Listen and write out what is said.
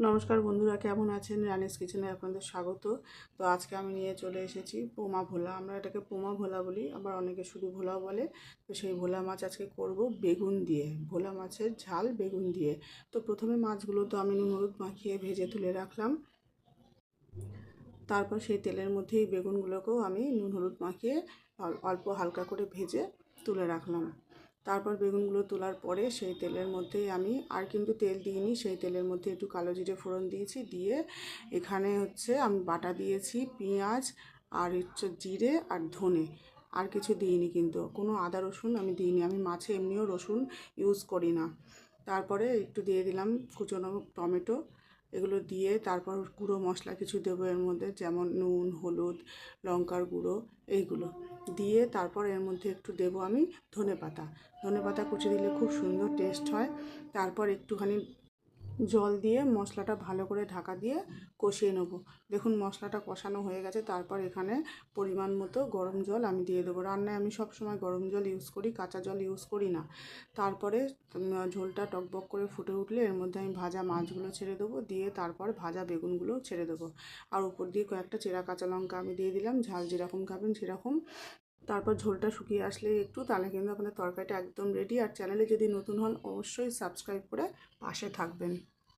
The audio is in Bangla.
নমস্কার বন্ধুরা, কেমন আছেন? রানিস কিচেনে আপনাদের স্বাগত। তো আজকে আমি নিয়ে চলে এসেছি পোমা ভোলা। আমরা এটাকে পোমা ভোলা বলি, আবার অনেকে শুধু ভোলাও বলে। তো সেই ভোলা মাছ আজকে করব বেগুন দিয়ে, ভোলা মাছের ঝাল বেগুন দিয়ে। তো প্রথমে মাছগুলো তো আমি নুন হলুদ মাখিয়ে ভেজে তুলে রাখলাম। তারপর সেই তেলের মধ্যেই বেগুনগুলোকেও আমি নুন হলুদ মাখিয়ে অল্প হালকা করে ভেজে তুলে রাখলাম। তারপর বেগুনগুলো তোলার পরে সেই তেলের মধ্যেই আমি আর কিন্তু তেল দিইনি, সেই তেলের মধ্যে একটু কালো জিরে ফোড়ন দিয়েছি। দিয়ে এখানে আমি বাটা দিয়েছি পেঁয়াজ আর হচ্ছে জিরে আর ধনে। আর কিছু দিইনি, কিন্তু কোনো আদা রসুন আমি দিইনি। আমি মাছে এমনিও রসুন ইউজ করি না। তারপরে একটু দিয়ে দিলাম কুচনো টমেটো। এগুলো দিয়ে তারপর গুঁড়ো মশলা কিছু দেবো এর মধ্যে, যেমন নুন, হলুদ, লঙ্কার গুঁড়ো, এইগুলো দিয়ে তারপর এর মধ্যে একটু দেবো আমি ধনেপাতা। ধনেপাতা কুচি দিলে খুব সুন্দর টেস্ট হয়। তারপর একটুখানি জল দিয়ে মশলাটা ভালো করে ঢাকা দিয়ে কষিয়ে নেব। দেখুন মশলাটা কষানো হয়ে গেছে। তারপর এখানে পরিমাণ মতো গরম জল আমি দিয়ে দেবো। রান্নায় আমি সব সময় গরম জল ইউজ করি, কাঁচা জল ইউজ করি না। তারপরে ঝোলটা টকবক করে ফুটে উঠলে এর মধ্যে আমি ভাজা মাছগুলো ছেড়ে দেবো, দিয়ে তারপর ভাজা বেগুনগুলোও ছেড়ে দেবো। আর উপর দিয়ে কয়েকটা চেরা কাঁচা লঙ্কা আমি দিয়ে দিলাম, ঝাল যেরকম খাবেন সেরকম। তারপর ঝোলটা শুকিয়ে আসলে একটু, তাহলে কিন্তু আপনাদের তরকারিটা একদম রেডি। আর চ্যানেলে যদি নতুন হন অবশ্যই সাবস্ক্রাইব করে পাশে থাকবেন।